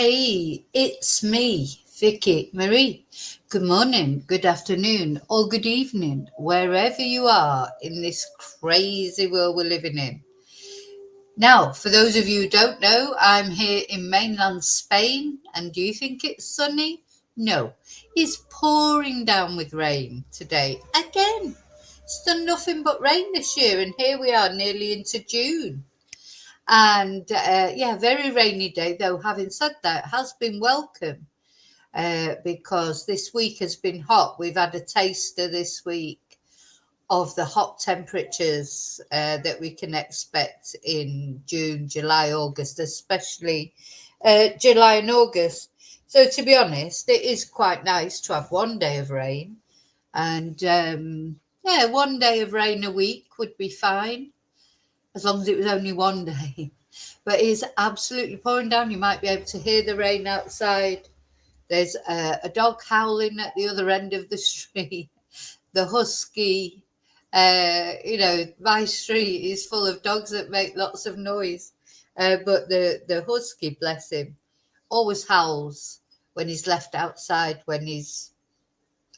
Hey, it's me, Vicky Marie. Good morning, good afternoon, or good evening, wherever you are in this crazy world we're living in. Now, for those of you who don't know, I'm here in mainland Spain, and do you think it's sunny? No, it's pouring down with rain today. Again, it's done nothing but rain this year, and here we are nearly into June. And yeah, very rainy day, though. Having said that, it has been welcome because this week has been hot. We've had a taster this week of the hot temperatures that we can expect in June, July, August, especially July and August. So, to be honest, it is quite nice to have one day of rain. And yeah, one day of rain a week would be fine as long as it was only one day. But it is absolutely pouring down. You might be able to hear the rain outside. There's a dog howling at the other end of the street. The husky, my street is full of dogs that make lots of noise. But the husky, bless him, always howls when he's left outside, when he's,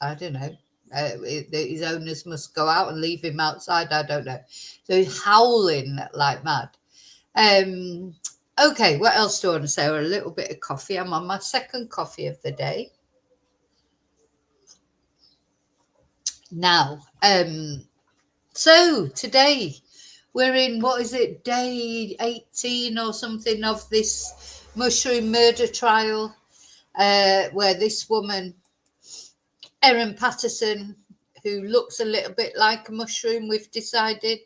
I don't know, his owners must go out and leave him outside. I don't know. So he's howling like mad. Okay, what else do I want to say? A little bit of coffee. I'm on my second coffee of the day. Now, so today we're in, what is it, day 18 or something of this mushroom murder trial, where this woman, Erin Patterson, who looks a little bit like a mushroom, we've decided,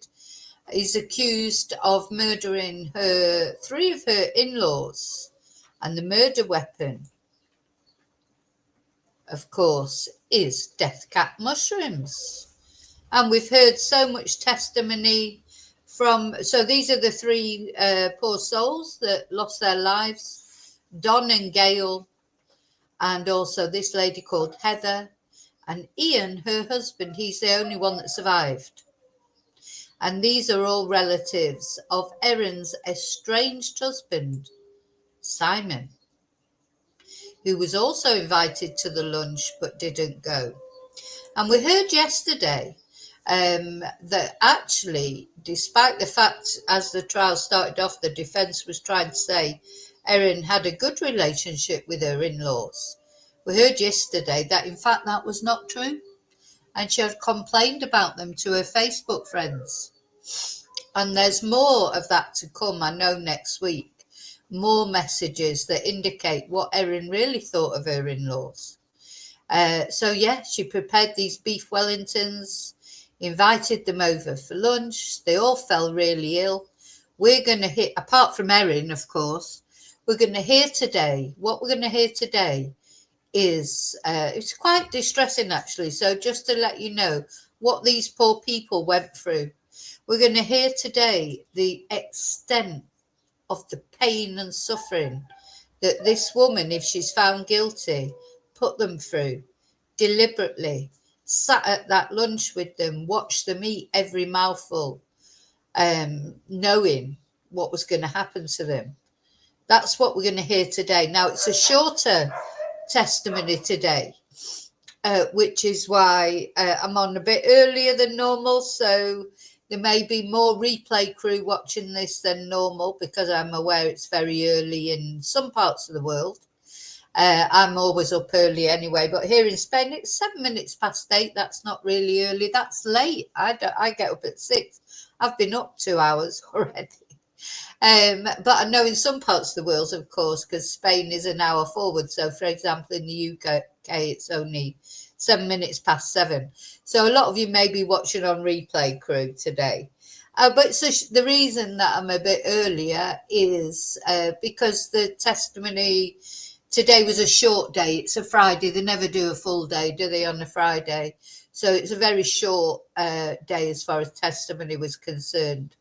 is accused of murdering three of her in-laws, and the murder weapon, of course, is deathcap mushrooms. And we've heard so much testimony so these are the three poor souls that lost their lives: Don and Gail, and also this lady called Heather, and Ian, her husband. He's the only one that survived. And these are all relatives of Erin's estranged husband, Simon, who was also invited to the lunch but didn't go. And we heard yesterday that actually, despite the fact, as the trial started off, the defence was trying to say Erin had a good relationship with her in-laws. We heard yesterday that, in fact, that was not true. And she had complained about them to her Facebook friends. And there's more of that to come, I know, next week. More messages that indicate what Erin really thought of her in-laws. So, yeah, she prepared these beef Wellingtons, invited them over for lunch. They all fell really ill. We're going to hear, apart from Erin, of course, we're going to hear today, what we're going to hear today is, it's quite distressing, actually. So just to let you know what these poor people went through. We're going to hear today the extent of the pain and suffering that this woman, if she's found guilty, put them through deliberately, sat at that lunch with them, watched them eat every mouthful, knowing what was going to happen to them. That's what we're going to hear today. Now, it's a shorter testimony today, which is why I'm on a bit earlier than normal. So there may be more replay crew watching this than normal, because I'm aware it's very early in some parts of the world. I'm always up early anyway, but here in Spain it's 7 minutes past 8. That's not really early. That's late. I get up at 6. I've been up 2 hours already. But I know in some parts of the world, of course, because Spain is an hour forward. So, for example, in the UK, it's only 7 minutes past 7. So a lot of you may be watching on replay crew today. But so the reason that I'm a bit earlier is because the testimony today was a short day. It's a Friday. They never do a full day, do they, on a Friday? So it's a very short day as far as testimony was concerned.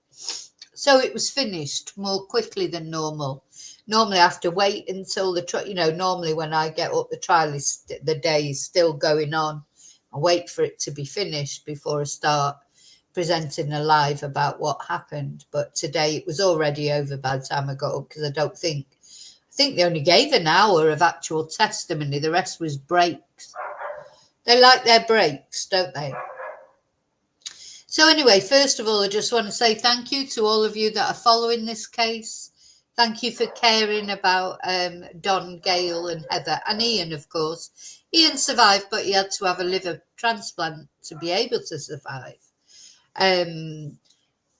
So it was finished more quickly than normal. Normally I have to wait until normally when I get up, the trial is, the day is still going on. I wait for it to be finished before I start presenting a live about what happened. But today it was already over by the time I got up, because I don't think I think they only gave an hour of actual testimony. The rest was breaks. They like their breaks, don't they? So anyway, first of all, I just want to say thank you to all of you that are following this case. Thank you for caring about Don, Gail and Heather and Ian, of course. Ian survived, but he had to have a liver transplant to be able to survive. Erin,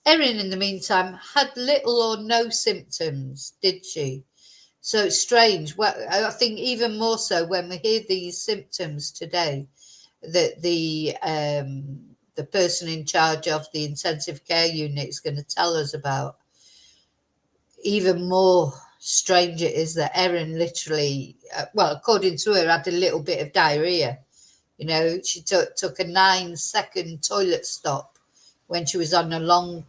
in the meantime, had little or no symptoms, did she? So it's strange. Well, I think even more so when we hear these symptoms today, that the person in charge of the intensive care unit is going to tell us about. Even more strange it is that Erin literally, well, according to her, had a little bit of diarrhea. You know, she took a 9-second toilet stop when she was on a long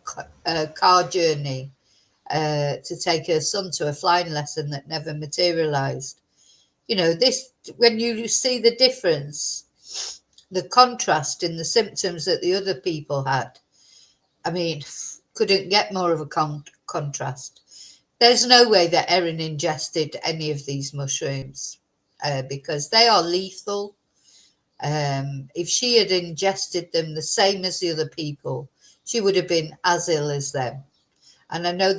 car journey to take her son to a flying lesson that never materialized. You know, this, when you see the difference, the contrast in the symptoms that the other people had, I mean, couldn't get more of a contrast. There's no way that Erin ingested any of these mushrooms because they are lethal. If she had ingested them the same as the other people, she would have been as ill as them. And I know I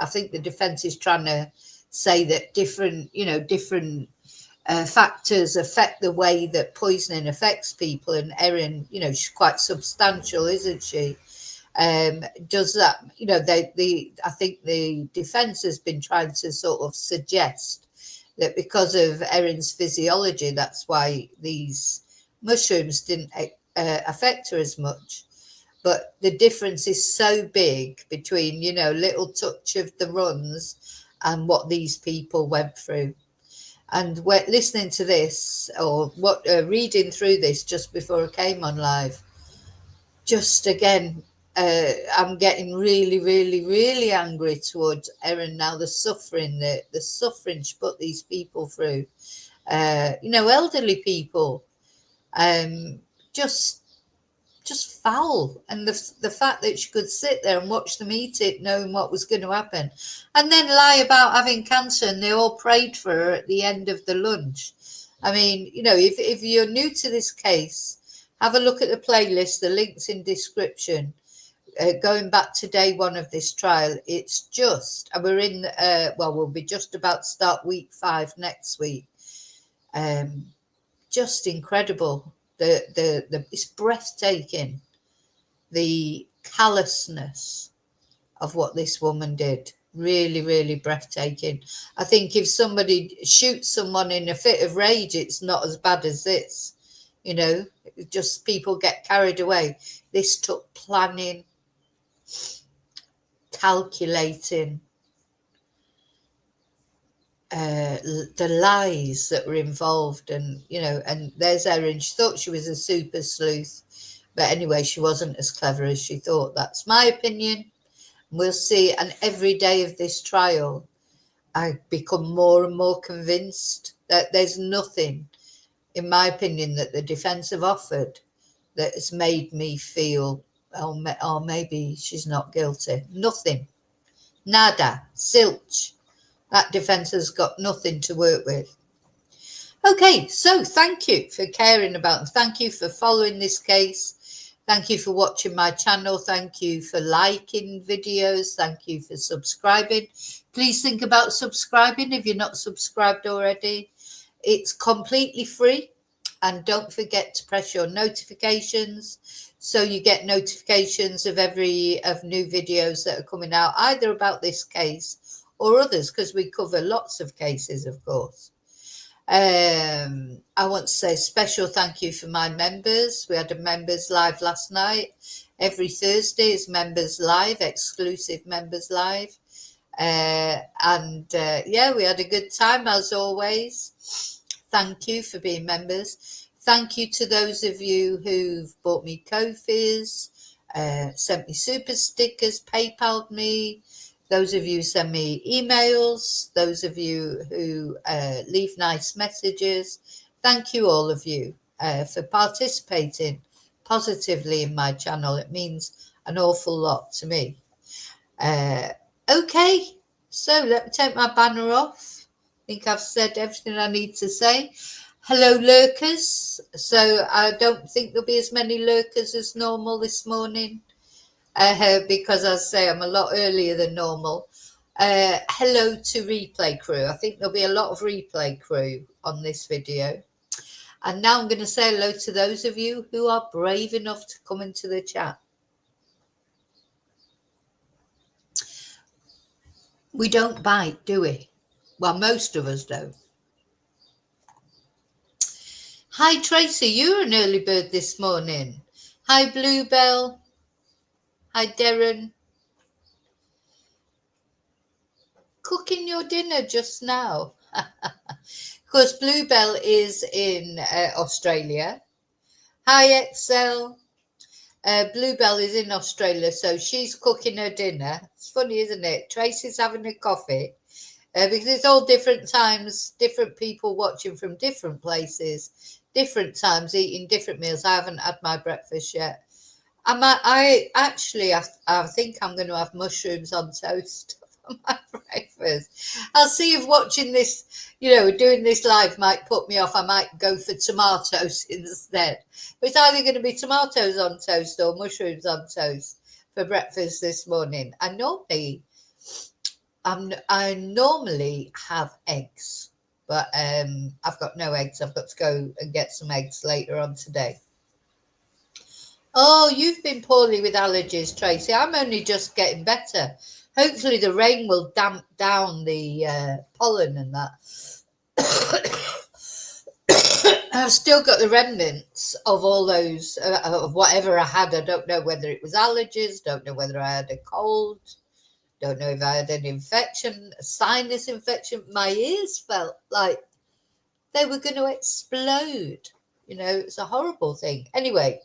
think the defense is trying to say that different factors affect the way that poisoning affects people. And Erin, she's quite substantial, isn't she? Does that, I think the defense has been trying to sort of suggest that because of Erin's physiology, that's why these mushrooms didn't affect her as much. But the difference is so big between, little touch of the runs and what these people went through. And we're listening to this or reading through this just before I came on live, just again, I'm getting really, really, really angry towards Erin now. The suffering she put these people through, elderly people, just foul. And the fact that she could sit there and watch them eat it, knowing what was going to happen, and then lie about having cancer, and they all prayed for her at the end of the lunch. I mean, if you're new to this case, have a look at the playlist. The link's in description. Going back to day one of this trial, it's just, and we're in, we'll be just about to start week 5 next week. Just incredible. It's breathtaking. The callousness of what this woman did. Really, really breathtaking. I think if somebody shoots someone in a fit of rage, it's not as bad as this. Just people get carried away. This took planning, calculating, the lies that were involved, and there's Erin. She thought she was a super sleuth, but anyway, she wasn't as clever as she thought. That's my opinion. We'll see. And every day of this trial, I become more and more convinced that there's nothing, in my opinion, that the defense have offered that has made me feel, oh, maybe she's not guilty. Nothing. Nada. Zilch. That defense has got nothing to work with. Okay, so thank you for caring about them. Thank you for following this case. Thank you for watching my channel. Thank you for liking videos. Thank you for subscribing. Please think about subscribing if you're not subscribed already. It's completely free. And don't forget to press your notifications so you get notifications of new videos that are coming out, either about this case or others, because we cover lots of cases, of course. I want to say a special thank you for my members. We had a members live last night. Every Thursday is members live, exclusive members live. We had a good time as always. Thank you for being members. Thank you to those of you who've bought me Ko-Fis, sent me super stickers, PayPal'd me. Those of you who send me emails. Those of you who leave nice messages. Thank you, all of you, for participating positively in my channel. It means an awful lot to me. Okay, So let me take my banner off. I think I've said everything I need to say. Hello, lurkers. So I don't think there'll be as many lurkers as normal this morning because, as I say, I'm a lot earlier than normal. Hello to replay crew. I think there'll be a lot of replay crew on this video. And now I'm going to say hello to those of you who are brave enough to come into the chat. We don't bite, do we? Well, most of us don't. Hi, Tracy. You're an early bird this morning. Hi, Bluebell. Hi, Darren. Cooking your dinner just now. Of course, Bluebell is in Australia. Hi, Excel. Bluebell is in Australia, so she's cooking her dinner. It's funny, isn't it? Tracy's having a coffee because it's all different times, different people watching from different places, different times, eating different meals. I haven't had my breakfast yet. I think I'm going to have mushrooms on toast for my breakfast. I'll see if watching this, doing this live might put me off. I might go for tomatoes instead. But it's either going to be tomatoes on toast or mushrooms on toast for breakfast this morning. I normally have eggs, but I've got no eggs. I've got to go and get some eggs later on today. Oh, you've been poorly with allergies, Tracy. I'm only just getting better. Hopefully the rain will damp down the pollen and that. I've still got the remnants of all those, of whatever I had. I don't know whether it was allergies, don't know whether I had a cold, don't know if I had an infection, a sinus infection. My ears felt like they were going to explode. It's a horrible thing. Anyway,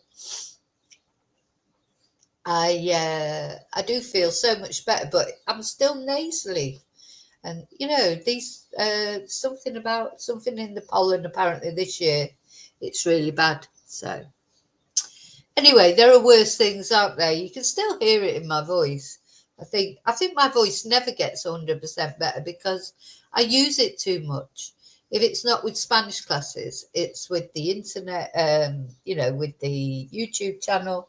I do feel so much better, but I'm still nasally. And these something in the pollen apparently this year, it's really bad. So anyway, there are worse things, aren't there? You can still hear it in my voice. I think my voice never gets 100% better because I use it too much. If it's not with Spanish classes, it's with the internet, with the YouTube channel.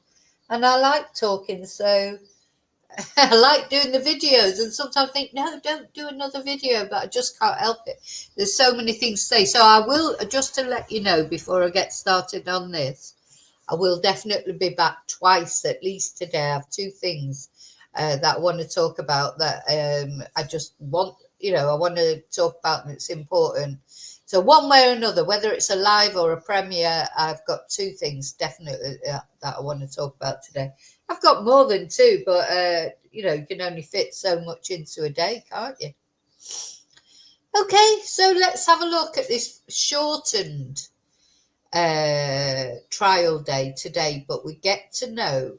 And I like talking, so I like doing the videos. And sometimes I think, no, don't do another video, but I just can't help it. There's so many things to say. So I will, just to let you know before I get started on this, I will definitely be back twice at least today. I have two things that I want to talk about that I just want, I want to talk about, and it's important. So one way or another, whether it's a live or a premiere, I've got two things definitely that I want to talk about today. I've got more than two, but, you can only fit so much into a day, can't you? Okay, so let's have a look at this shortened trial day today, but we get to know,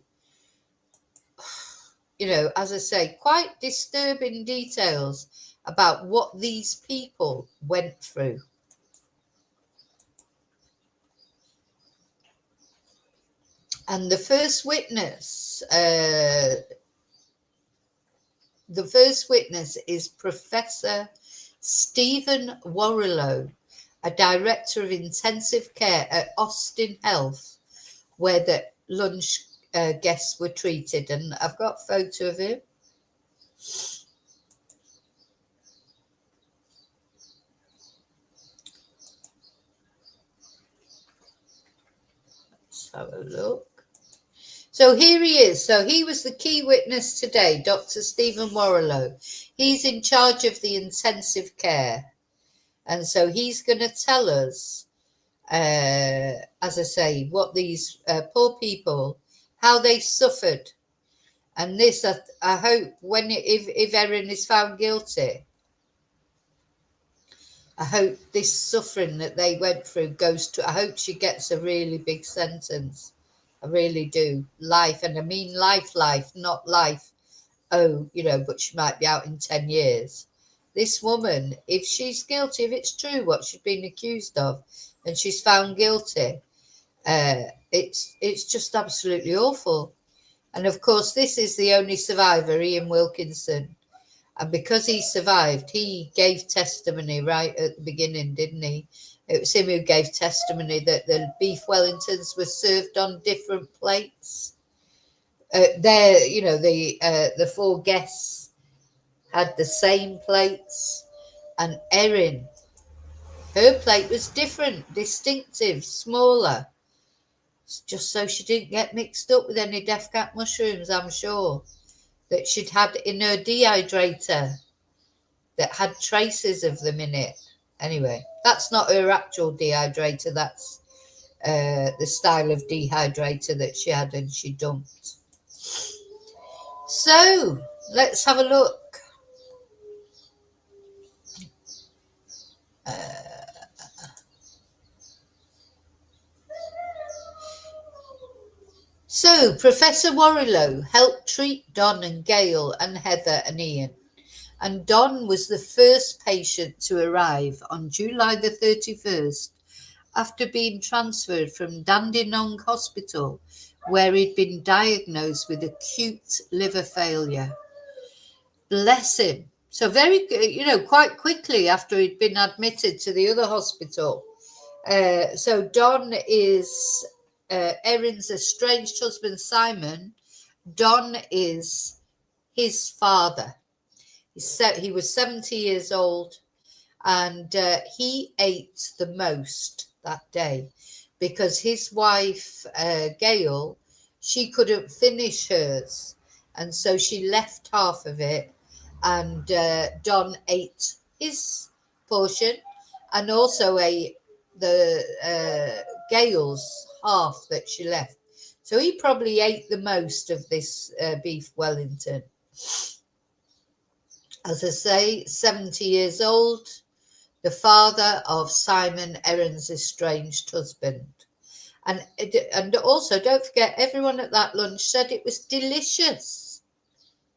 as I say, quite disturbing details about what these people went through. And the first witness is Professor Stephen Warrilow, a director of intensive care at Austin Health, where the lunch guests were treated. And I've got a photo of him. Let's have a look. So here he is. So he was the key witness today, Dr. Stephen Warrilow. He's in charge of the intensive care. And so he's going to tell us, as I say, what these poor people, how they suffered. And this, I hope, if Erin is found guilty, I hope this suffering that they went through I hope she gets a really big sentence. I really do. Life, and I mean life, not life. Oh, but she might be out in 10 years. This woman, if she's guilty, if it's true what she's been accused of, and she's found guilty, it's just absolutely awful. And of course, this is the only survivor, Ian Wilkinson. And because he survived, he gave testimony right at the beginning, didn't he? It was him who gave testimony that the beef Wellingtons were served on different plates. The four guests had the same plates, and Erin, her plate was different, distinctive, smaller, just so she didn't get mixed up with any deathcap mushrooms, I'm sure, that she'd had in her dehydrator that had traces of them in it. Anyway, that's not her actual dehydrator, that's the style of dehydrator that she had and she dumped. So, let's have a look. So, Professor Warrilow helped treat Don and Gail and Heather and Ian. And Don was the first patient to arrive on July the 31st after being transferred from Dandenong Hospital, where he'd been diagnosed with acute liver failure. Bless him. So quite quickly after he'd been admitted to the other hospital. So Don is Erin's estranged husband, Simon. Don is his father. He was 70 years old, and he ate the most that day because his wife, Gail, she couldn't finish hers. And so she left half of it, and Don ate his portion and also ate the Gail's half that she left. So he probably ate the most of this beef Wellington. As I say, 70 years old, the father of Simon, Erin's estranged husband. And also, don't forget, everyone at that lunch said it was delicious.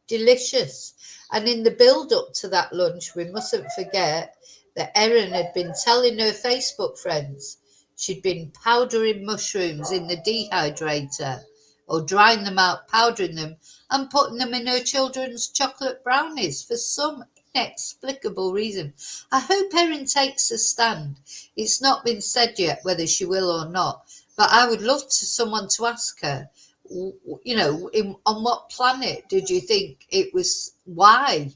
Delicious. And in the build-up to that lunch, we mustn't forget that Erin had been telling her Facebook friends she'd been powdering mushrooms in the dehydrator, or drying them out, powdering them, and putting them in her children's chocolate brownies for some inexplicable reason. I hope Erin takes a stand. It's not been said yet whether she will or not, but I would love someone to ask her, on what planet did you think it was? Why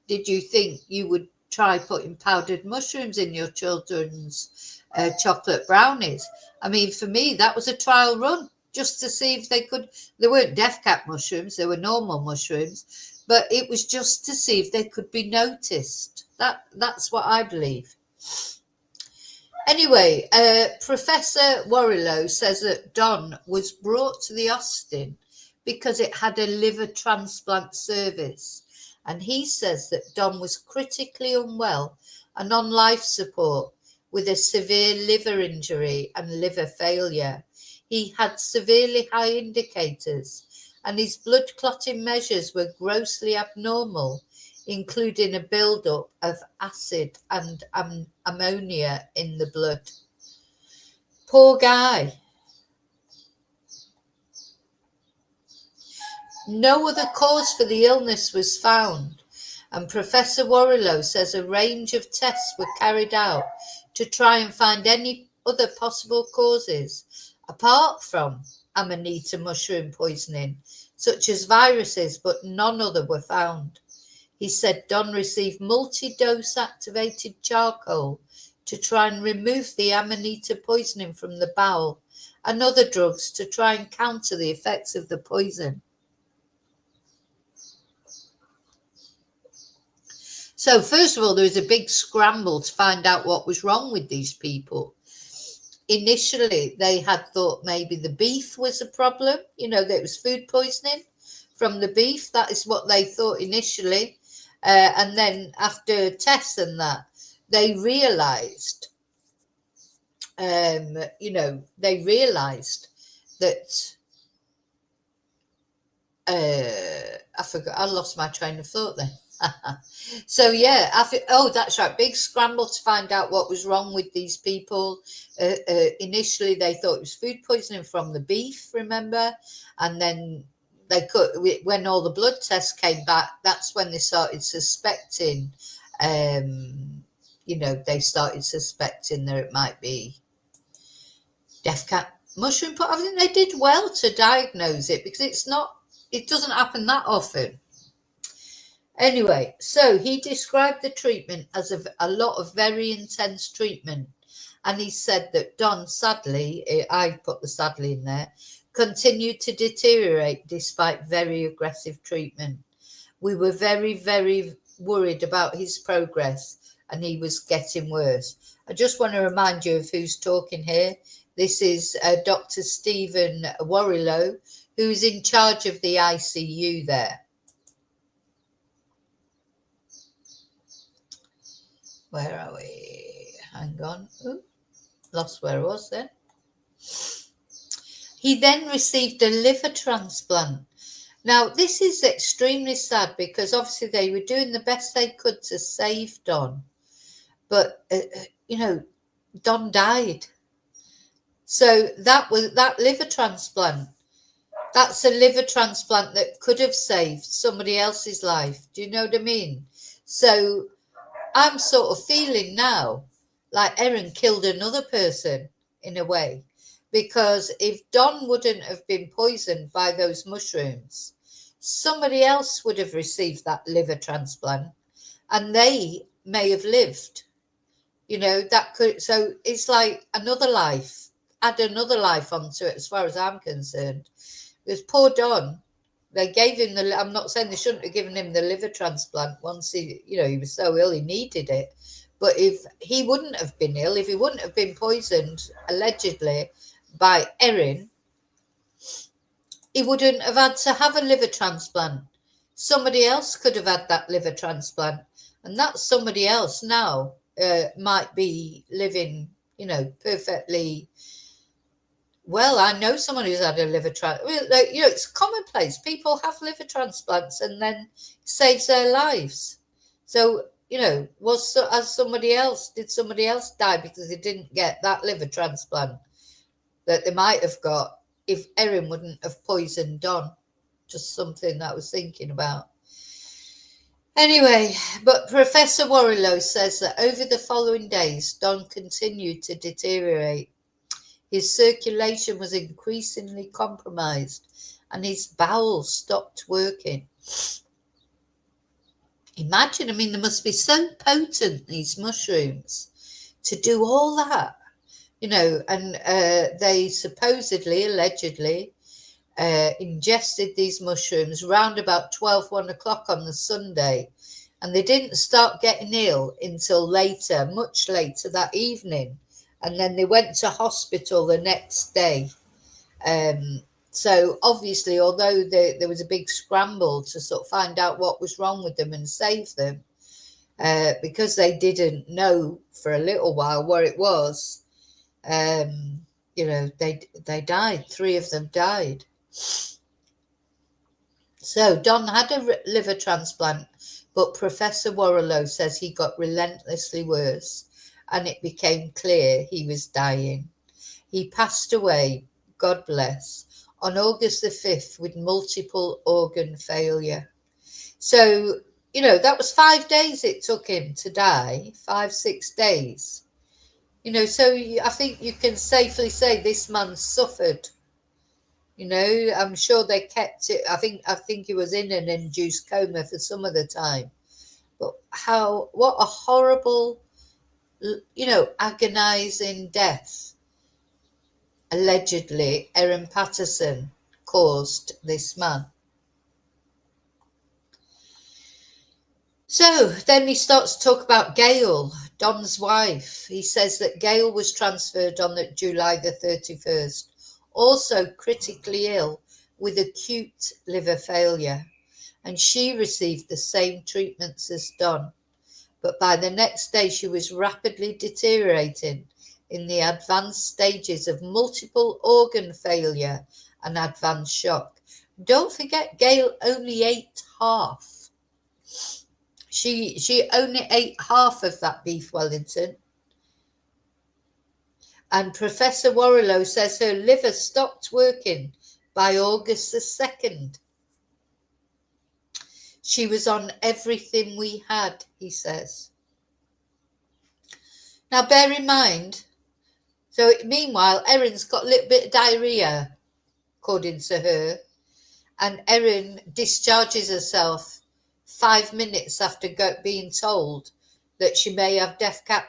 did you think you would try putting powdered mushrooms in your children's chocolate brownies? I mean, for me, that was a trial run just to see if they could. They weren't deathcap mushrooms, they were normal mushrooms, but it was just to see if they could be noticed. That's what I believe. Anyway, Professor Warrilow says that Don was brought to the Austin because it had a liver transplant service. And he says that Don was critically unwell and on life support with a severe liver injury and liver failure. He had severely high indicators, and his blood clotting measures were grossly abnormal, including a buildup of acid and ammonia in the blood. Poor guy. No other cause for the illness was found, and Professor Warrilow says a range of tests were carried out to try and find any other possible causes apart from Amanita mushroom poisoning, such as viruses, but none other were found. He said Don received multi-dose activated charcoal to try and remove the Amanita poisoning from the bowel, and other drugs to try and counter the effects of the poison. So first of all, there was a big scramble to find out what was wrong with these people. Initially, they had thought maybe the beef was a problem, that it was food poisoning from the beef. That is what they thought initially. And then after tests and that, they realized, that, I forgot, I lost my train of thought then. So yeah, that's right, big scramble to find out what was wrong with these people. Initially they thought it was food poisoning from the beef, remember, and then they could, when all the blood tests came back, that's when they started suspecting, they started suspecting that it might be deathcap mushroom. But I think they did well to diagnose it, because it doesn't happen that often. Anyway, so he described the treatment as a lot of very intense treatment. And he said that Don, sadly, I put the sadly in there, continued to deteriorate despite very aggressive treatment. We were very, very worried about his progress, and he was getting worse. I just want to remind you of who's talking here. This is Dr. Stephen Warrilow, who's in charge of the ICU there. Where are we? Hang on. Ooh, lost where I was then. He then received a liver transplant. Now, this is extremely sad, because obviously they were doing the best they could to save Don. But, Don died. So that liver transplant, that's a liver transplant that could have saved somebody else's life. Do you know what I mean? So I'm sort of feeling now like Erin killed another person in a way, because if Don wouldn't have been poisoned by those mushrooms, somebody else would have received that liver transplant, and they may have lived. That could, so it's like another life, add another life onto it, as far as I'm concerned. Because poor Don, they gave him I'm not saying they shouldn't have given him the liver transplant once he was so ill he needed it. But if he wouldn't have been ill, if he wouldn't have been poisoned, allegedly, by Erin, he wouldn't have had to have a liver transplant. Somebody else could have had that liver transplant. And that somebody else now might be living, perfectly well. I know someone who's had a liver transplant. It's commonplace. People have liver transplants and then saves their lives. So, did somebody else die because they didn't get that liver transplant that they might have got if Erin wouldn't have poisoned Don? Just something that I was thinking about. Anyway, but Professor Warrilow says that over the following days, Don continued to deteriorate. His circulation was increasingly compromised, and his bowels stopped working. Imagine, they must be so potent, these mushrooms, to do all that, and they supposedly, allegedly, ingested these mushrooms round about 1 o'clock on the Sunday, and they didn't start getting ill until later, much later that evening, and then they went to hospital the next day. So obviously, although there was a big scramble to sort of find out what was wrong with them and save them, because they didn't know for a little while what it was, they died. 3 of them died. So Don had a liver transplant, but Professor Warrilow says he got relentlessly worse, and it became clear he was dying. He passed away, God bless, on August the 5th with multiple organ failure. So, that was 5 days it took him to die, 5-6 days. So I think you can safely say this man suffered. I'm sure they kept it. I think he was in an induced coma for some of the time. But what a horrible, agonizing death, allegedly, Erin Patterson caused this man. So then he starts to talk about Gail, Don's wife. He says that Gail was transferred on July the 31st, also critically ill with acute liver failure, and she received the same treatments as Don. But by the next day, she was rapidly deteriorating in the advanced stages of multiple organ failure and advanced shock. Don't forget, Gail only ate half. She only ate half of that beef Wellington. And Professor Warrilow says her liver stopped working by August the 2nd. She was on everything we had, he says. Now, bear in mind, so meanwhile, Erin's got a little bit of diarrhea, according to her, and Erin discharges herself 5 minutes after being told that she may have deathcap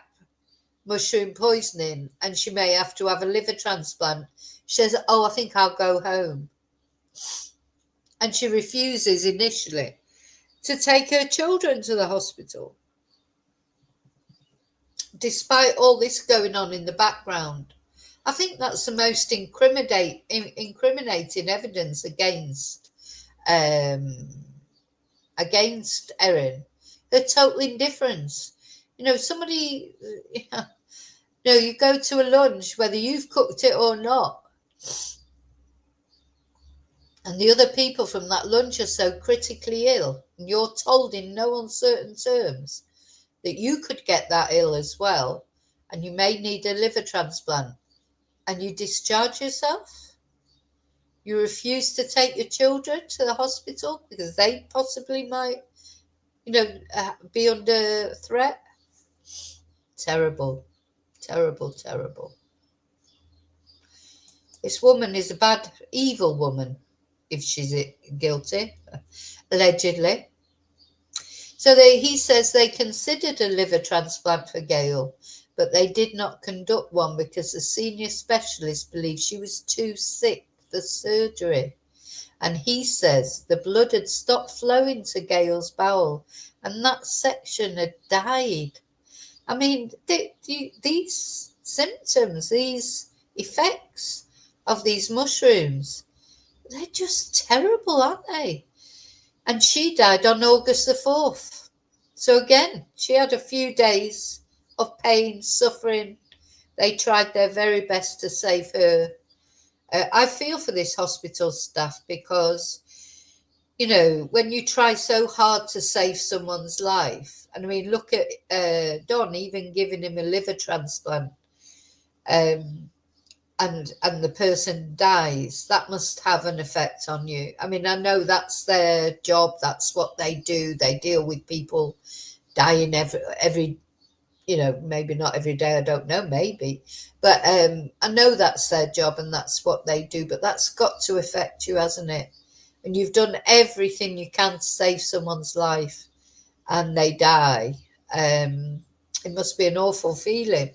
mushroom poisoning and she may have to have a liver transplant. She says, "Oh, I think I'll go home." And she refuses initially to take her children to the hospital, despite all this going on in the background. I think that's the most incriminating evidence against Erin. Her total indifference. Somebody, you go to a lunch, whether you've cooked it or not, and the other people from that lunch are so critically ill, and you're told in no uncertain terms that you could get that ill as well, and you may need a liver transplant, and you discharge yourself. You refuse to take your children to the hospital because they possibly might, be under threat. Terrible, terrible, terrible. This woman is a bad, evil woman, if she's guilty, allegedly. So he says they considered a liver transplant for Gail, but they did not conduct one because the senior specialist believed she was too sick for surgery. And he says the blood had stopped flowing to Gail's bowel and that section had died. I mean, these symptoms, these effects of these mushrooms, they're just terrible, aren't they? And she died on August the 4th. So again, she had a few days of pain, suffering. They tried their very best to save her. I feel for this hospital staff because, when you try so hard to save someone's life, and I mean, look at Don, even giving him a liver transplant, and the person dies, that must have an effect on you. I mean, I know that's their job, that's what they do. They deal with people dying every maybe not every day, I don't know, maybe, but I know that's their job and that's what they do, but that's got to affect you, hasn't it? And you've done everything you can to save someone's life and they die. It must be an awful feeling.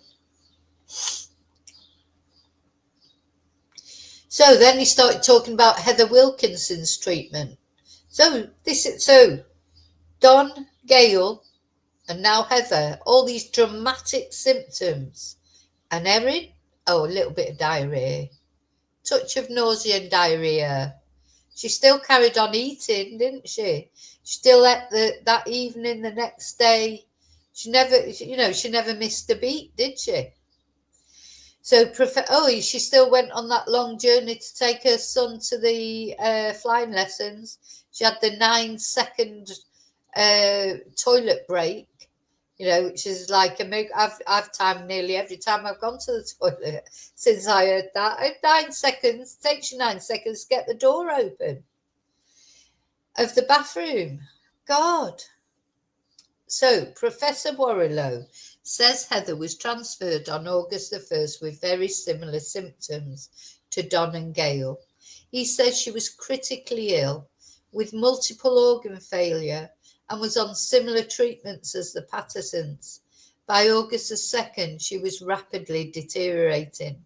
So then he started talking about Heather Wilkinson's treatment. So Don, Gail, and now Heather, all these dramatic symptoms. And Erin, a little bit of diarrhea, touch of nausea and diarrhea. She still carried on eating, didn't she? She still ate that evening, the next day. She never missed a beat, did she? So, she still went on that long journey to take her son to the flying lessons. She had the 9-second toilet break, which is like I've timed nearly every time I've gone to the toilet since I heard that. 9 seconds, takes you 9 seconds to get the door open of the bathroom. God. So, Professor Warrilow says Heather was transferred on August the 1st with very similar symptoms to Don and Gail. He says she was critically ill with multiple organ failure and was on similar treatments as the Pattersons. By August the 2nd, she was rapidly deteriorating.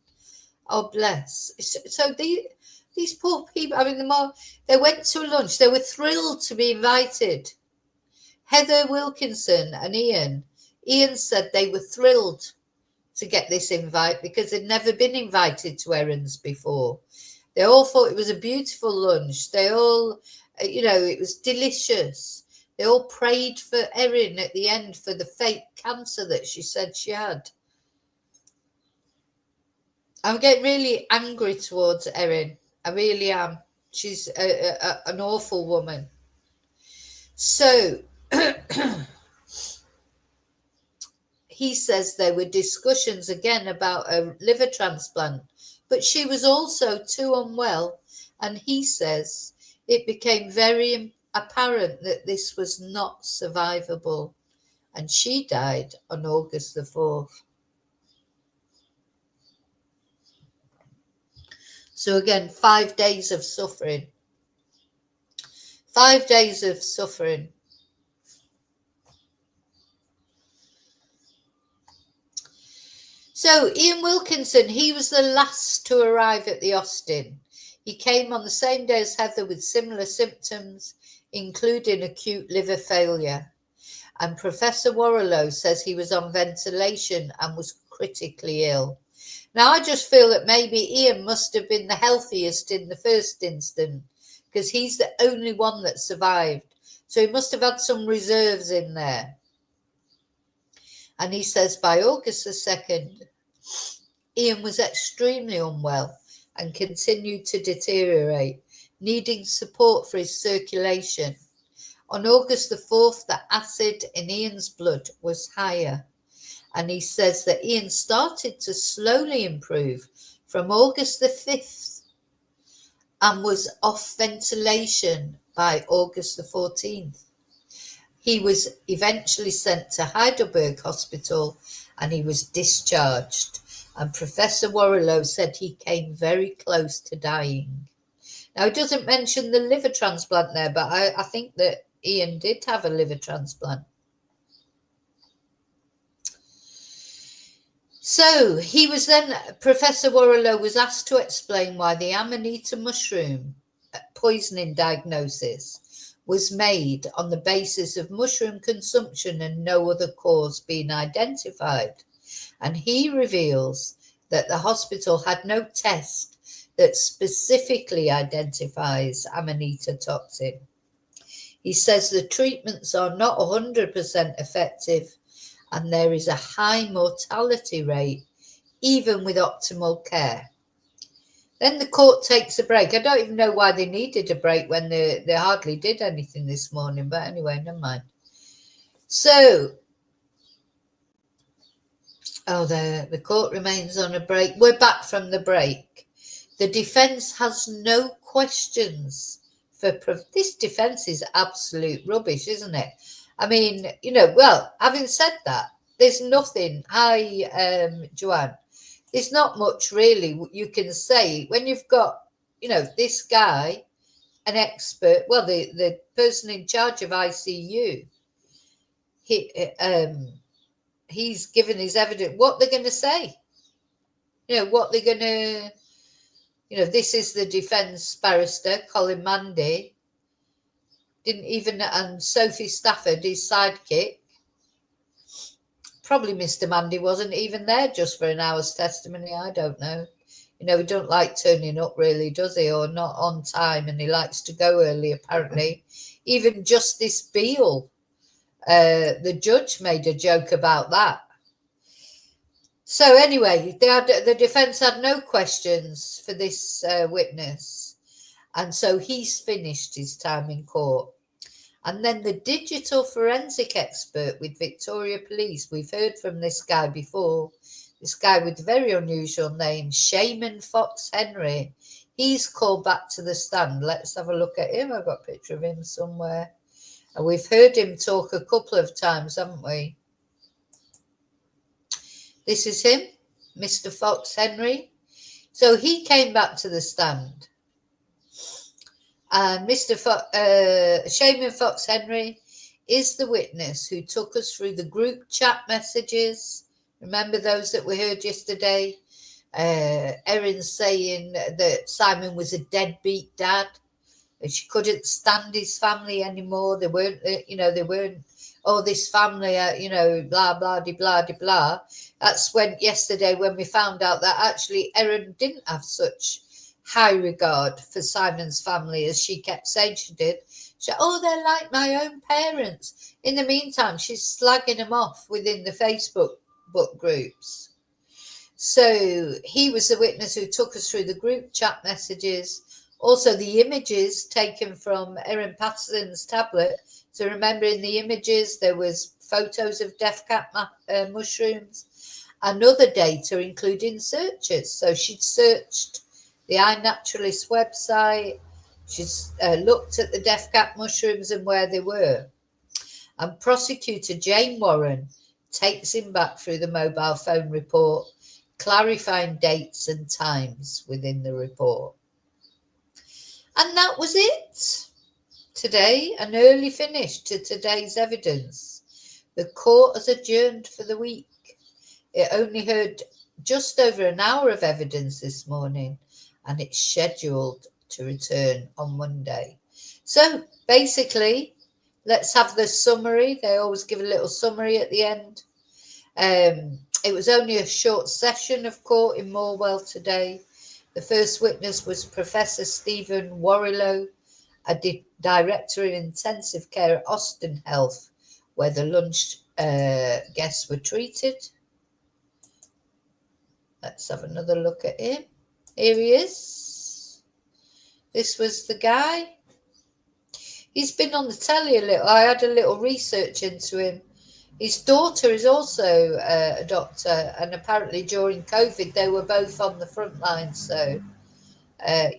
Oh, bless. So these poor people, I mean, they went to lunch. They were thrilled to be invited. Heather Wilkinson and Ian said they were thrilled to get this invite because they'd never been invited to Erin's before. They all thought it was a beautiful lunch. They all, it was delicious. They all prayed for Erin at the end for the fake cancer that she said she had. I'm getting really angry towards Erin. I really am. She's an awful woman. So he says there were discussions again about a liver transplant, but she was also too unwell, and he says it became very apparent that this was not survivable, and she died on August the 4th. So again, 5 days of suffering. 5 days of suffering. So Ian Wilkinson, he was the last to arrive at the Austin. He came on the same day as Heather with similar symptoms, including acute liver failure. And Professor Warrilow says he was on ventilation and was critically ill. Now, I just feel that maybe Ian must have been the healthiest in the first instance, because he's the only one that survived. So he must have had some reserves in there. And he says by August the 2nd, Ian was extremely unwell and continued to deteriorate, needing support for his circulation. On August the 4th, the acid in Ian's blood was higher. And he says that Ian started to slowly improve from August the 5th and was off ventilation by August the 14th. He was eventually sent to Heidelberg Hospital and he was discharged. And Professor Warrilow said he came very close to dying. Now, he doesn't mention the liver transplant there, but I think that Ian did have a liver transplant. So he was then, Professor Warrilow was asked to explain why the Amanita mushroom poisoning diagnosis was made on the basis of mushroom consumption and no other cause being identified. And he reveals that the hospital had no test that specifically identifies Amanita toxin. He says the treatments are not 100% effective and there is a high mortality rate, even with optimal care. Then the court takes a break. I don't even know why they needed a break when they hardly did anything this morning, but anyway, never mind. So, the court remains on a break. We're back from the break. The defence has no questions for this defence is absolute rubbish, isn't it? I mean, well, having said that, there's nothing. Hi, Joanne. There's not much really you can say when you've got, this guy, an expert, well, the person in charge of ICU, he's given his evidence. What they're going to say, what they're going to, this is the defence barrister, Colin Mandy, and Sophie Stafford, his sidekick. Probably Mr. Mandy wasn't even there just for an hour's testimony. I don't know. He don't like turning up really, does he? Or not on time, and he likes to go early, apparently. Even Justice Beale, the judge, made a joke about that. So anyway, the defence had no questions for this witness. And so he's finished his time in court. And then the digital forensic expert with Victoria Police, we've heard from this guy before, this guy with a very unusual name, Shaman Fox Henry. He's called back to the stand. Let's have a look at him. I've got a picture of him somewhere. And we've heard him talk a couple of times, haven't we? This is him, Mr. Fox Henry. So he came back to the stand. And Shaman Fox Henry is the witness who took us through the group chat messages. Remember those that we heard yesterday? Erin saying that Simon was a deadbeat dad. And she couldn't stand his family anymore. They weren't, this family, blah, blah, de, blah, de, blah. That's yesterday when we found out that actually Erin didn't have such high regard for Simon's family as she kept saying she did. She said, they're like my own parents. In the meantime, she's slagging them off within the Facebook book groups. So he was the witness who took us through the group chat messages, also the images taken from Erin Patterson's tablet. So remember, in the images there was photos of deathcap mushrooms and other data, including searches. So she'd searched the iNaturalist website. She's looked at the deathcap mushrooms and where they were. And prosecutor Jane Warren takes him back through the mobile phone report, clarifying dates and times within the report. And that was it. Today, an early finish to today's evidence. The court has adjourned for the week. It only heard just over an hour of evidence this morning, and it's scheduled to return on Monday. So basically, let's have the summary. They always give a little summary at the end. It was only a short session of court in Morwell today. The first witness was Professor Stephen Warrilow, a director of intensive care at Austin Health, where the lunch guests were treated. Let's have another look at him. Here he is. This was the guy. He's been on the telly a little. I had a little research into him. His daughter is also a doctor, and apparently during COVID they were both on the front line. So,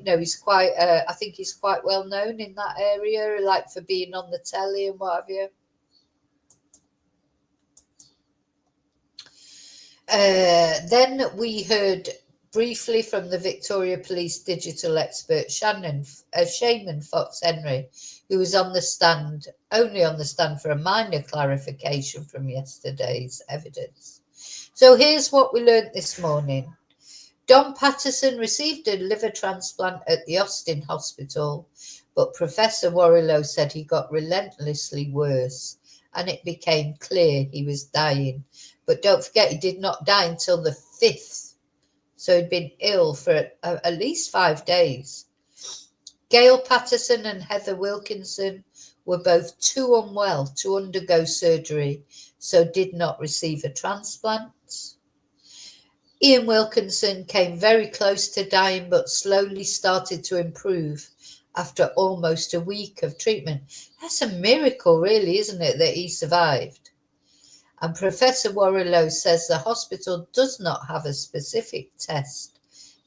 he's quite. I think he's quite well known in that area, like for being on the telly and what have you. Then we heard briefly from the Victoria Police digital expert Shaman Fox Henry, who was only on the stand for a minor clarification from yesterday's evidence. So here's what we learnt this morning. Don Patterson received a liver transplant at the Austin Hospital, but Professor Warrilow said he got relentlessly worse, and it became clear he was dying. But don't forget, he did not die until the 5th. So he'd been ill for at least 5 days. Gail Patterson and Heather Wilkinson were both too unwell to undergo surgery, so did not receive a transplant. Ian Wilkinson came very close to dying, but slowly started to improve after almost a week of treatment. That's a miracle, really, isn't it, that he survived? And Professor Warrilow says the hospital does not have a specific test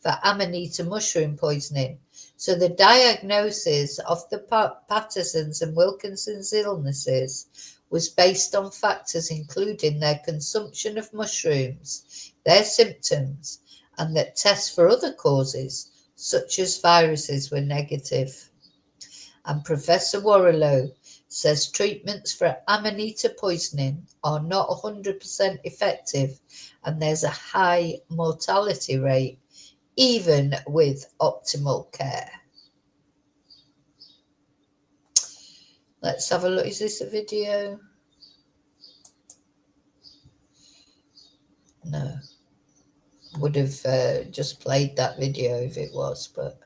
for amanita mushroom poisoning. So the diagnosis of the Pattersons and Wilkinson's illnesses was based on factors including their consumption of mushrooms, their symptoms, and that tests for other causes, such as viruses, were negative. And Professor Warrilow says treatments for amanita poisoning are not 100% effective, and there's a high mortality rate, even with optimal care. Let's have a look. Is this a video? No. Would have just played that video if it was, but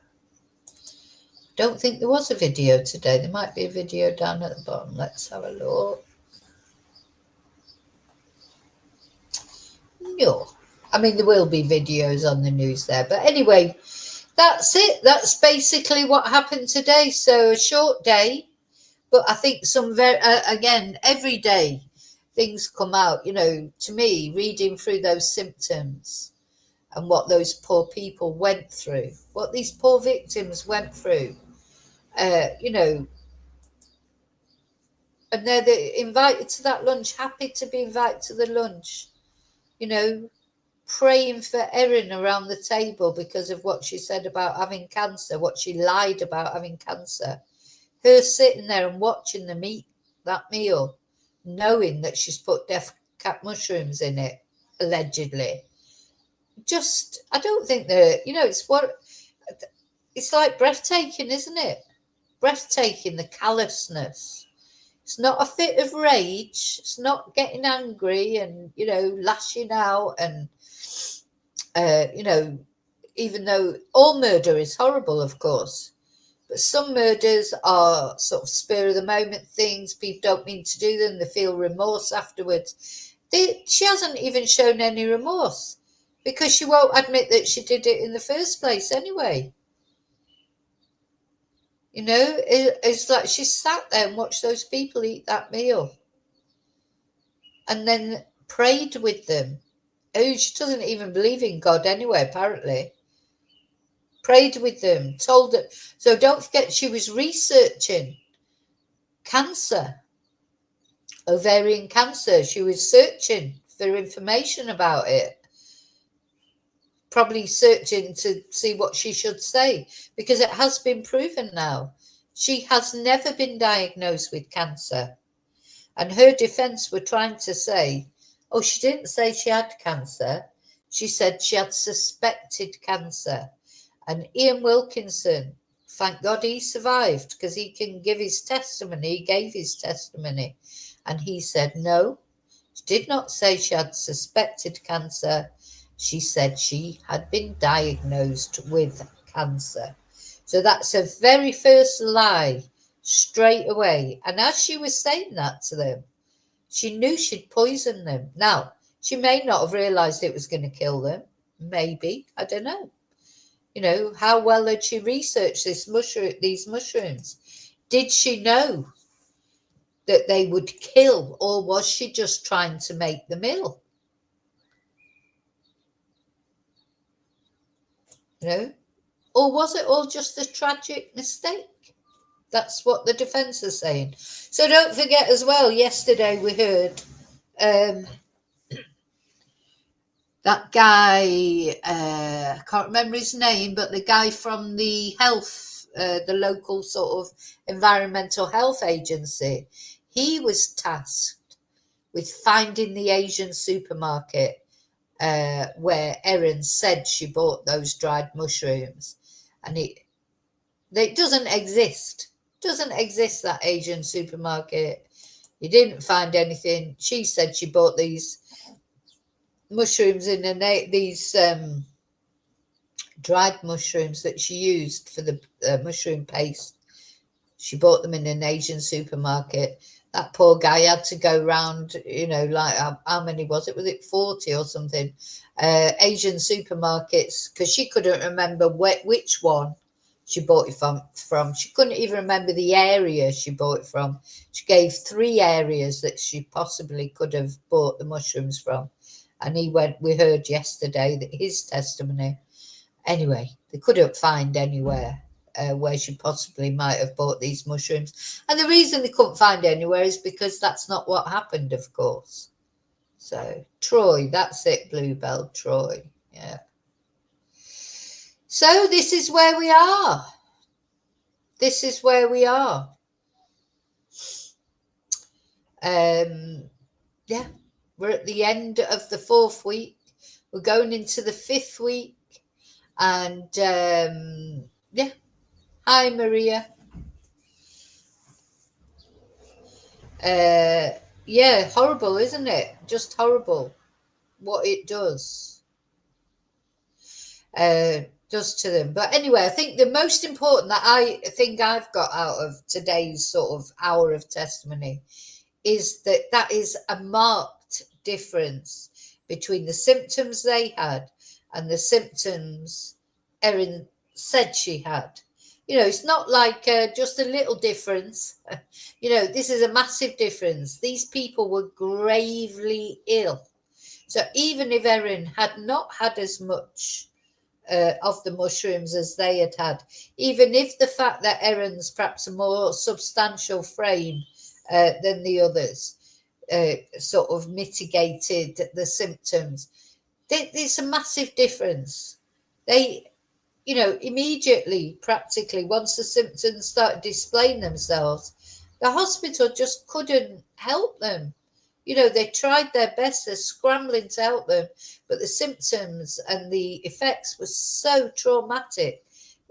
don't think there was a video today. There might be a video down at the bottom. Let's have a look. No. I mean, there will be videos on the news there. But anyway, that's it. That's basically what happened today. So a short day. But I think again, every day things come out, to me, reading through those symptoms and what those poor people went through, what these poor victims went through. And they're invited to that lunch, happy to be invited to the lunch, praying for Erin around the table because of what she said about having cancer, what she lied about having cancer. Her sitting there and watching them eat that meal, knowing that she's put deathcap mushrooms in it, allegedly. I don't think it's like breathtaking, isn't it? Breathtaking, the callousness. It's not a fit of rage. It's not getting angry and, lashing out and, even though all murder is horrible, of course. But some murders are sort of spur of the moment things. People don't mean to do them. They feel remorse afterwards. She hasn't even shown any remorse because she won't admit that she did it in the first place anyway. It's like she sat there and watched those people eat that meal and then prayed with them. She doesn't even believe in God anyway, apparently. prayed with them, told them. So don't forget, she was researching cancer, ovarian cancer. She was searching for information about it, probably searching to see what she should say, because it has been proven now. She has never been diagnosed with cancer. And her defense were trying to say, oh, she didn't say she had cancer. She said she had suspected cancer. And Ian Wilkinson, thank God he survived, because he can give his testimony. He gave his testimony. And he said, no, she did not say she had suspected cancer. She said she had been diagnosed with cancer. So that's a very first lie straight away. And as she was saying that to them, she knew she'd poisoned them. Now, she may not have realised it was going to kill them. Maybe. I don't know. You know, how well had she researched these mushrooms? Did she know that they would kill, or was she just trying to make them ill? You know? Or was it all just a tragic mistake? That's what the defence is saying. So don't forget as well, yesterday we heard that guy, I can't remember his name, but the guy from the the local sort of environmental health agency, he was tasked with finding the Asian supermarket where Erin said she bought those dried mushrooms. And it doesn't exist. Doesn't exist, that Asian supermarket. He didn't find anything. She said she bought these mushrooms in these dried mushrooms that she used for the mushroom paste. She bought them in an Asian supermarket. That poor guy had to go round, you know, like how many was it? Was it 40 or something? Asian supermarkets, because she couldn't remember which one she bought it from. She couldn't even remember the area she bought it from. She gave 3 areas that she possibly could have bought the mushrooms from. And we heard yesterday that his testimony. Anyway, they couldn't find anywhere where she possibly might have bought these mushrooms. And the reason they couldn't find anywhere is because that's not what happened, of course. So, Troy, that's it, Bluebell, Troy. Yeah. So, this is where we are. This is where we are. Yeah. We're at the end of the 4th week. We're going into the 5th week. And, yeah. Hi, Maria. Yeah, horrible, isn't it? Just horrible what it does. Does to them. But anyway, I think the most important that I think I've got out of today's sort of hour of testimony is that is a marked difference between the symptoms they had and the symptoms Erin said she had. You know, it's not like just a little difference. You know, this is a massive difference. These people were gravely ill. So even if Erin had not had as much of the mushrooms as they had had, even if the fact that Erin's perhaps a more substantial frame than the others sort of mitigated the symptoms, there's a massive difference. They, you know, immediately, practically, once the symptoms started displaying themselves, the hospital just couldn't help them. You know, they tried their best, they're scrambling to help them, but the symptoms and the effects were so traumatic.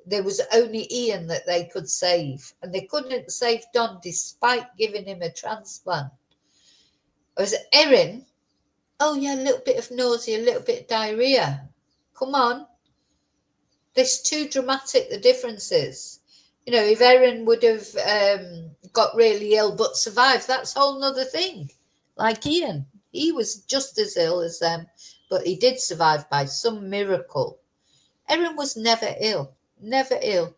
There was only Ian that they could save, and they couldn't save Don despite giving him a transplant. Whereas Erin, oh yeah, a little bit of nausea, a little bit of diarrhea. Come on. There's too dramatic, the differences. You know, if Erin would have got really ill but survived, that's a whole nother thing. Like Ian, he was just as ill as them, but he did survive by some miracle. Erin was never ill, never ill.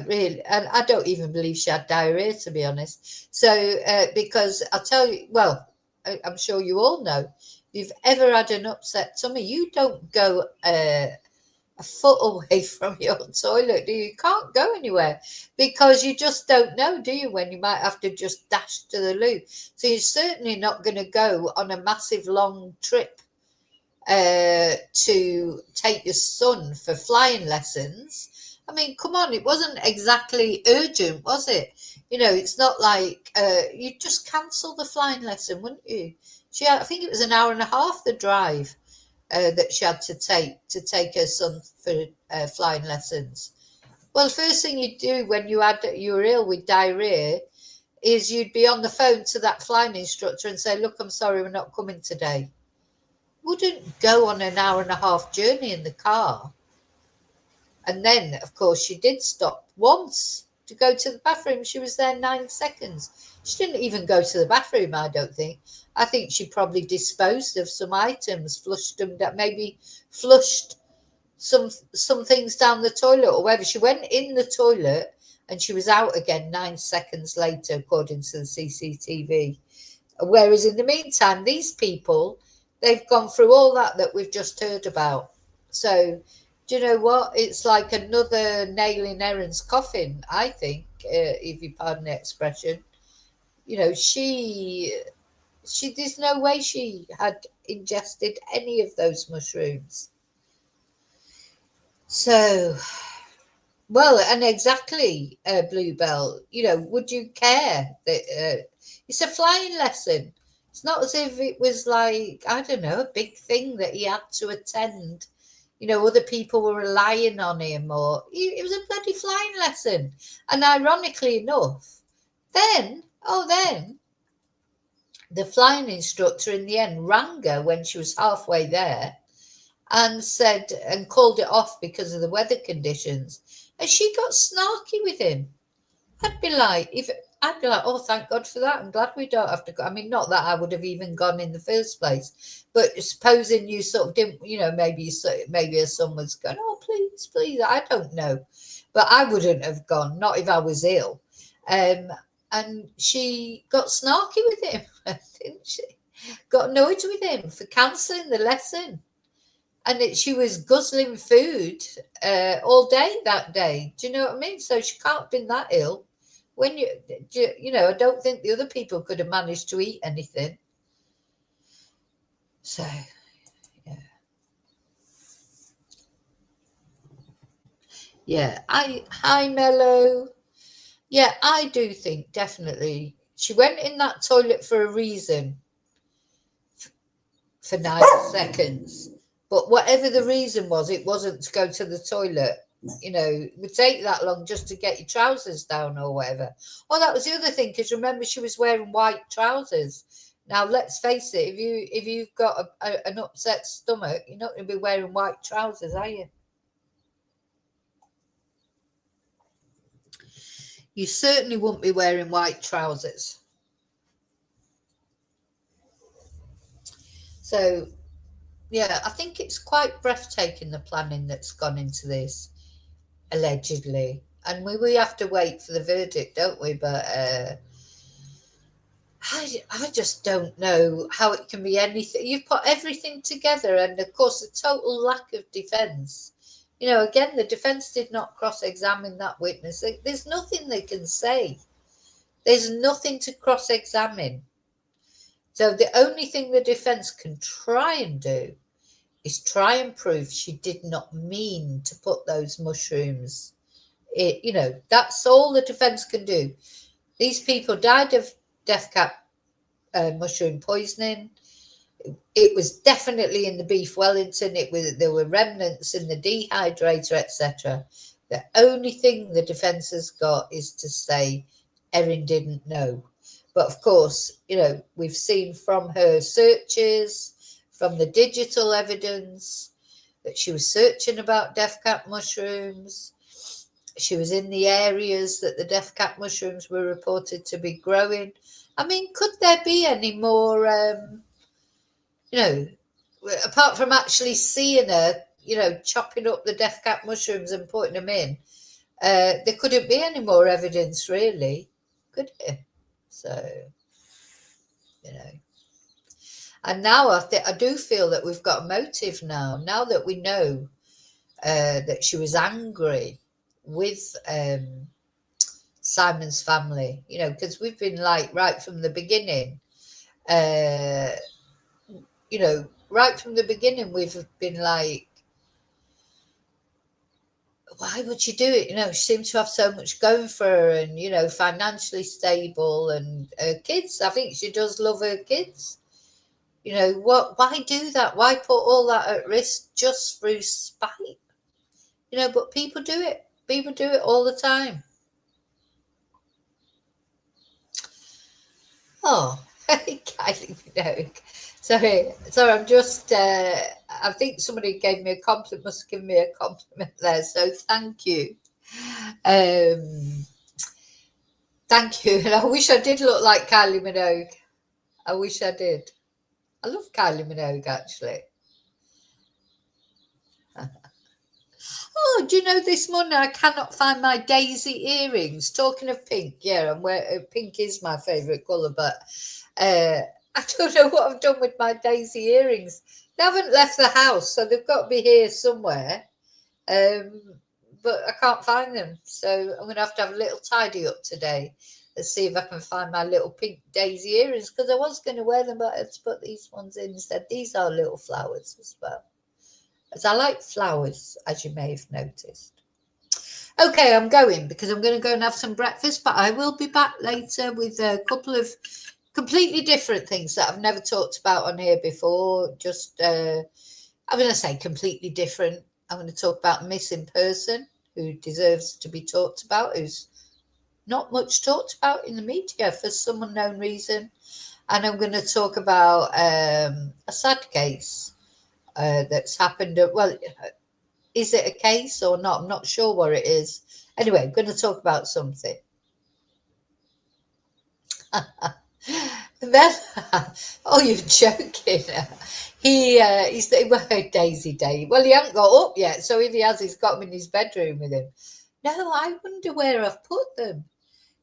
Really, and I don't even believe she had diarrhea, to be honest. So, because I'll tell you, well, I'm sure you all know, if you've ever had an upset tummy, you don't go a foot away from your toilet, do you? You can't go anywhere because you just don't know, do you, when you might have to just dash to the loo. So you're certainly not going to go on a massive long trip to take your son for flying lessons. I mean, come on, it wasn't exactly urgent, was it? It's not like you'd just cancel the flying lesson, wouldn't you? I think it was an hour and a half, the drive that she had to take her son for flying lessons. Well, the first thing you do when you were ill with diarrhea is you'd be on the phone to that flying instructor and say, "Look, I'm sorry, we're not coming today." Wouldn't go on an hour and a half journey in the car. And then, of course, she did stop once to go to the bathroom. She was there 9 seconds. She didn't even go to the bathroom, I don't think. I think she probably disposed of some items, flushed them, that maybe flushed some things down the toilet or whatever. She went in the toilet and she was out again 9 seconds later, according to the CCTV. Whereas in the meantime, these people, they've gone through all that we've just heard about. So, do you know what? It's like another nail in Erin's coffin, I think, if you pardon the expression. There's no way she had ingested any of those mushrooms. So, well, and exactly, Bluebell, would you care that it's a flying lesson? It's not as if it was like, I don't know, a big thing that he had to attend. Other people were relying on him, or it was a bloody flying lesson. And ironically enough, then the flying instructor in the end rang her when she was halfway there and said and called it off because of the weather conditions. And she got snarky with him. I'd be like, oh, thank God for that. I'm glad we don't have to go. I mean, not that I would have even gone in the first place, but supposing you sort of didn't, maybe her son was going, oh, please, please, I don't know, but I wouldn't have gone, not if I was ill. And she got snarky with him, didn't she? Got annoyed with him for cancelling the lesson. And she was guzzling food all day that day. Do you know what I mean? So she can't have been that ill. When I don't think the other people could have managed to eat anything. So, yeah. Yeah, hi, Mello. Yeah, I do think definitely she went in that toilet for a reason for 9 seconds. But whatever the reason was, it wasn't to go to the toilet. It would take that long just to get your trousers down or whatever. Oh, that was the other thing, because remember, she was wearing white trousers. Now, let's face it, if you've got an upset stomach, you're not going to be wearing white trousers, are you? You certainly wouldn't be wearing white trousers. So, yeah, I think it's quite breathtaking, the planning that's gone into this, allegedly. And we have to wait for the verdict, don't we? But I just don't know how it can be anything. You've put everything together, and of course, the total lack of defence. Again, the defence did not cross-examine that witness. There's nothing they can say. There's nothing to cross-examine. So the only thing the defence can try and do is try and prove she did not mean to put those mushrooms. That's all the defence can do. These people died of deathcap mushroom poisoning. It was definitely in the beef Wellington. There were remnants in the dehydrator, etc. The only thing the defence has got is to say Erin didn't know. But of course, we've seen from her searches, from the digital evidence, that she was searching about deathcap mushrooms. She was in the areas that the deathcap mushrooms were reported to be growing. I mean, could there be any more, apart from actually seeing her, chopping up the deathcap mushrooms and putting them in, there couldn't be any more evidence, really, could it? So, and now I do feel that we've got a motive now that we know that she was angry with Simon's family, you know, because we've been like right from the beginning, you know, right from the beginning, we've been like, why would you do it? You know, she seems to have so much going for her and, you know, financially stable and her kids. I think she does love her kids. You know, why do that? Why put all that at risk just through spite? You know, but people do it. People do it all the time. Oh, Kylie Minogue. Sorry, I'm just, I think somebody gave me a compliment, must have given me a compliment there, so thank you. Um, Thank you. And I wish I did look like Kylie Minogue. I wish I did. I love Kylie Minogue, actually. Oh, do you know this morning I cannot find my daisy earrings? Talking of pink, yeah, and where pink is my favourite colour, but I don't know what I've done with my daisy earrings. They haven't left the house, so they've got to be here somewhere. But I can't find them, so I'm going to have a little tidy up today. Let's see if I can find my little pink daisy earrings, because I was going to wear them, but I had to put these ones in instead. These are little flowers as well, as I like flowers, as you may have noticed. Okay, I'm going because I'm going to go and have some breakfast, but I will be back later with a couple of completely different things that I've never talked about on here before. Just, I'm going to say completely different. I'm going to talk about a missing person who deserves to be talked about, who's not much talked about in the media for some unknown reason. And I'm going to talk about a sad case that's happened. Well, is it a case or not? I'm not sure what it is. Anyway, I'm going to talk about something. Then, oh, you're joking. He's well, Daisy Day. Well, he hasn't got up yet, so if he has, he's got them in his bedroom with him. No, I wonder where I've put them.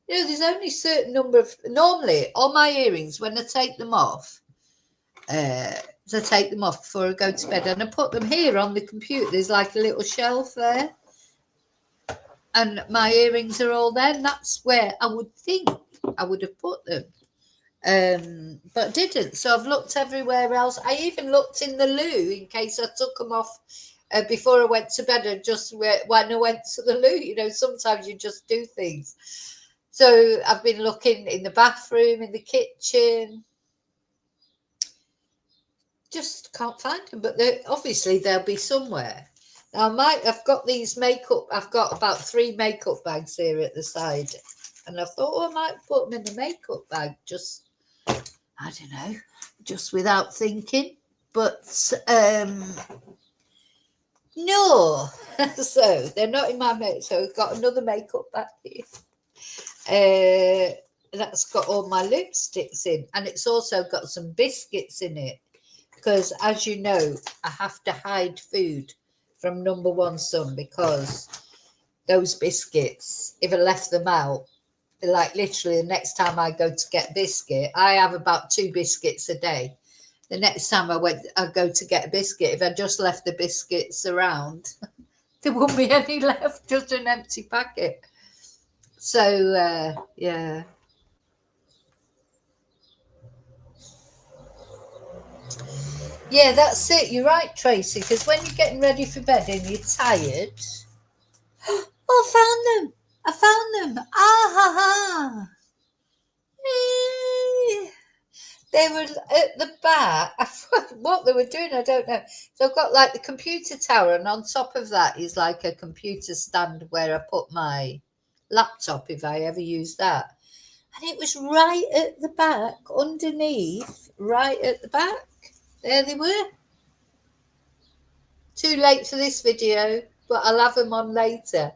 You know, there's only a certain number of. Normally, all my earrings, when I take them off, so I take them off before I go to bed, and I put them here on the computer. There's like a little shelf there, and my earrings are all there. And that's where I would think I would have put them. But didn't. So I've looked everywhere else. I even looked in the loo in case I took them off before I went to bed, and just when I went to the loo. You know, sometimes you just do things. So I've been looking in the bathroom, in the kitchen. Just can't find them, but obviously they'll be somewhere. Now I've got these makeup. I've got about 3 makeup bags here at the side, and I thought, oh, I might put them in the makeup bag. Just, I don't know, just without thinking. But no, so they're not in my makeup. So I've got another makeup bag here. That's got all my lipsticks in, and it's also got some biscuits in it, because as you know, I have to hide food from number one son, because those biscuits, if I left them out, like literally the next time I go to get biscuit, I have about 2 biscuits a day. The next time I go to get a biscuit, if I just left the biscuits around, there wouldn't be any left, just an empty packet. So yeah. Yeah, that's it. You're right, Tracy, because when you're getting ready for bed and you're tired. Oh, I found them. I found them. Ah ha ha. They were at the back. What they were doing, I don't know. So I've got like the computer tower, and on top of that is like a computer stand where I put my laptop if I ever use that. And it was right at the back, underneath, right at the back. There they were. Too late for this video, but I'll have them on later.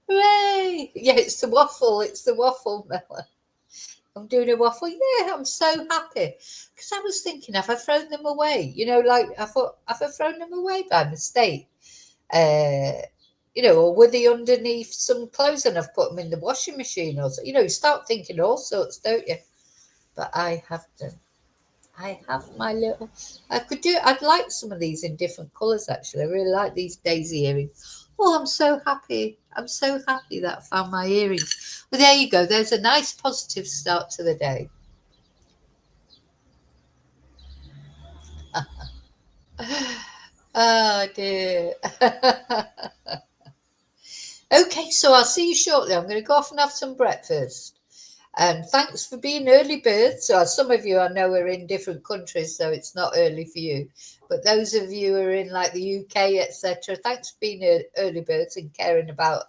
Hooray! Yeah, it's the waffle. It's the waffle melon. I'm doing a waffle. Yeah, I'm so happy. Because I was thinking, have I thrown them away? You know, like I thought, have I thrown them away by mistake? You know, or were they underneath some clothes and I've put them in the washing machine? Or, you know, you start thinking all sorts, don't you? But I haven't. I have my little. I could do. I'd like some of these in different colours. Actually, I really like these daisy earrings. Oh, I'm so happy. I'm so happy that I found my earrings. Well, there you go. There's a nice positive start to the day. Oh dear. Okay, so I'll see you shortly. I'm going to go off and have some breakfast. And thanks for being early birds. So some of you I know are in different countries, so it's not early for you. But those of you who are in like the UK, etc., thanks for being early birds and caring about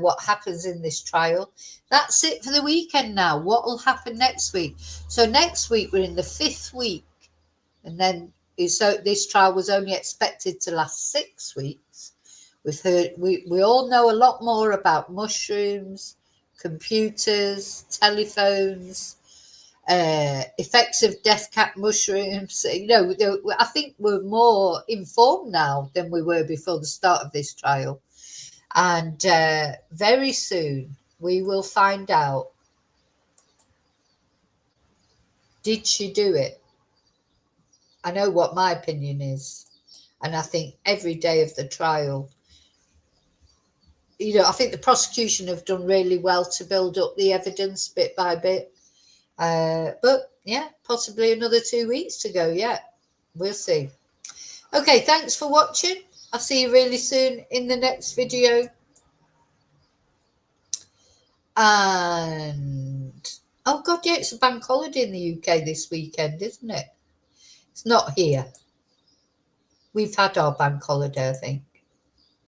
what happens in this trial. That's it for the weekend now. What will happen next week? So next week we're in the 5th week, and then so this trial was only expected to last 6 weeks. We've heard we all know a lot more about mushrooms, computers, telephones, effects of deathcap mushrooms. I think we're more informed now than we were before the start of this trial. And very soon we will find out, did she do it? I know what my opinion is. And I think every day of the trial, I think the prosecution have done really well to build up the evidence bit by bit. But yeah, possibly another 2 weeks to go. Yeah, we'll see. Okay, thanks for watching. I'll see you really soon in the next video. And oh God, yeah, it's a bank holiday in the UK this weekend, isn't it? It's not here. We've had our bank holiday, I think.